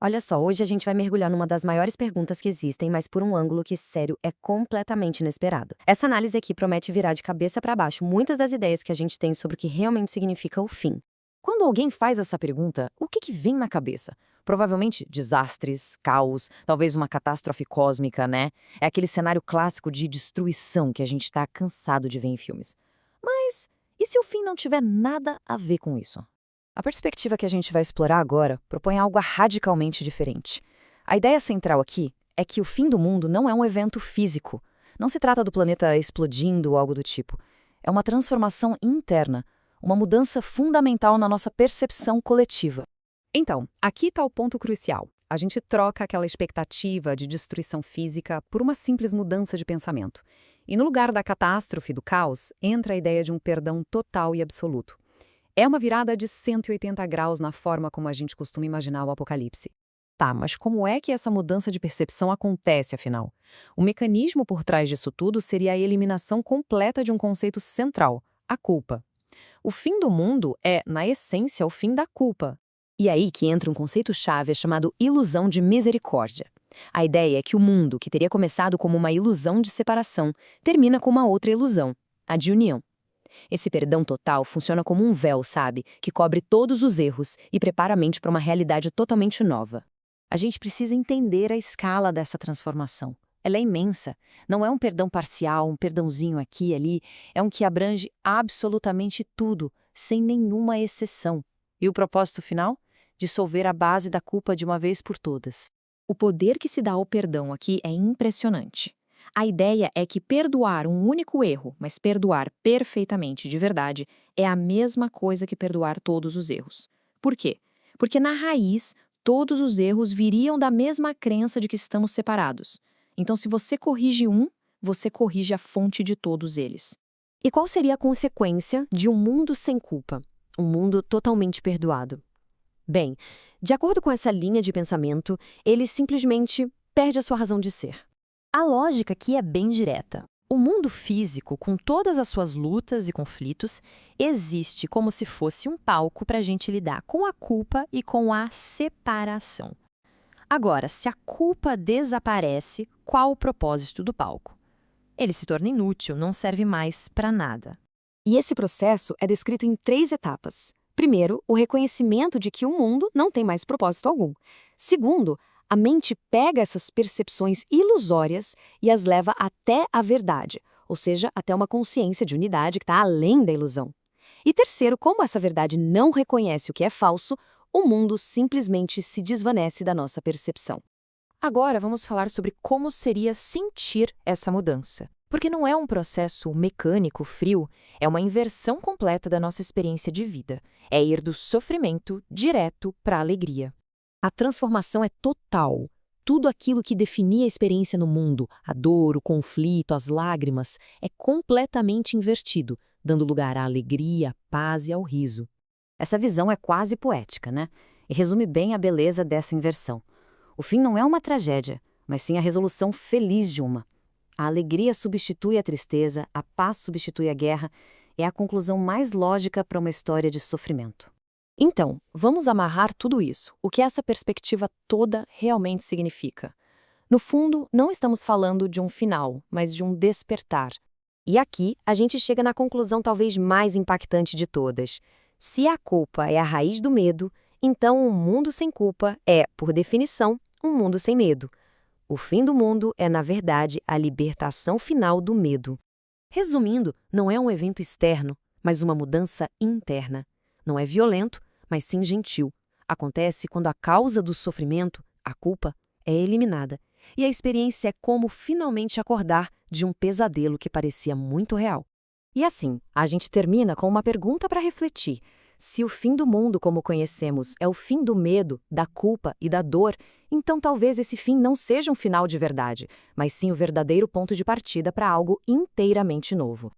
Olha só, hoje a gente vai mergulhar numa das maiores perguntas que existem, mas por um ângulo que, sério, é completamente inesperado. Essa análise aqui promete virar de cabeça para baixo muitas das ideias que a gente tem sobre o que realmente significa o fim. Quando alguém faz essa pergunta, o que vem na cabeça? Provavelmente desastres, caos, talvez uma catástrofe cósmica, né? É aquele cenário clássico de destruição que a gente está cansado de ver em filmes. Mas e se o fim não tiver nada a ver com isso? A perspectiva que a gente vai explorar agora propõe algo radicalmente diferente. A ideia central aqui é que o fim do mundo não é um evento físico. Não se trata do planeta explodindo ou algo do tipo. É uma transformação interna, uma mudança fundamental na nossa percepção coletiva. Então, aqui está o ponto crucial. A gente troca aquela expectativa de destruição física por uma simples mudança de pensamento. E no lugar da catástrofe, do caos, entra a ideia de um perdão total e absoluto. É uma virada de 180 graus na forma como a gente costuma imaginar o apocalipse. Tá, mas como é que essa mudança de percepção acontece, afinal? O mecanismo por trás disso tudo seria a eliminação completa de um conceito central, a culpa. O fim do mundo é, na essência, o fim da culpa. E aí que entra um conceito-chave chamado ilusão de misericórdia. A ideia é que o mundo, que teria começado como uma ilusão de separação, termina com uma outra ilusão, a de união. Esse perdão total funciona como um véu, sabe, que cobre todos os erros e prepara a mente para uma realidade totalmente nova. A gente precisa entender a escala dessa transformação. Ela é imensa. Não é um perdão parcial, um perdãozinho aqui e ali. É um que abrange absolutamente tudo, sem nenhuma exceção. E o propósito final? Dissolver a base da culpa de uma vez por todas. O poder que se dá ao perdão aqui é impressionante. A ideia é que perdoar um único erro, mas perdoar perfeitamente de verdade, é a mesma coisa que perdoar todos os erros. Por quê? Porque na raiz, todos os erros viriam da mesma crença de que estamos separados. Então, se você corrige um, você corrige a fonte de todos eles. E qual seria a consequência de um mundo sem culpa? Um mundo totalmente perdoado? Bem, de acordo com essa linha de pensamento, ele simplesmente perde a sua razão de ser. A lógica aqui é bem direta. O mundo físico, com todas as suas lutas e conflitos, existe como se fosse um palco para a gente lidar com a culpa e com a separação. Agora, se a culpa desaparece, qual o propósito do palco? Ele se torna inútil, não serve mais para nada. E esse processo é descrito em 3 etapas. Primeiro, o reconhecimento de que o mundo não tem mais propósito algum. Segundo, a mente pega essas percepções ilusórias e as leva até a verdade, ou seja, até uma consciência de unidade que está além da ilusão. E terceiro, como essa verdade não reconhece o que é falso, o mundo simplesmente se desvanece da nossa percepção. Agora vamos falar sobre como seria sentir essa mudança. Porque não é um processo mecânico, frio, é uma inversão completa da nossa experiência de vida. É ir do sofrimento direto para a alegria. A transformação é total. Tudo aquilo que definia a experiência no mundo, a dor, o conflito, as lágrimas, é completamente invertido, dando lugar à alegria, à paz e ao riso. Essa visão é quase poética, né? E resume bem a beleza dessa inversão. O fim não é uma tragédia, mas sim a resolução feliz de uma. A alegria substitui a tristeza, a paz substitui a guerra, é a conclusão mais lógica para uma história de sofrimento. Então, vamos amarrar tudo isso. O que essa perspectiva toda realmente significa? No fundo, não estamos falando de um final, mas de um despertar. E aqui, a gente chega na conclusão talvez mais impactante de todas. Se a culpa é a raiz do medo, então um mundo sem culpa é, por definição, um mundo sem medo. O fim do mundo é, na verdade, a libertação final do medo. Resumindo, não é um evento externo, mas uma mudança interna. Não é violento, mas sim gentil. Acontece quando a causa do sofrimento, a culpa, é eliminada. E a experiência é como finalmente acordar de um pesadelo que parecia muito real. E assim, a gente termina com uma pergunta para refletir. Se o fim do mundo como conhecemos é o fim do medo, da culpa e da dor, então talvez esse fim não seja um final de verdade, mas sim o verdadeiro ponto de partida para algo inteiramente novo.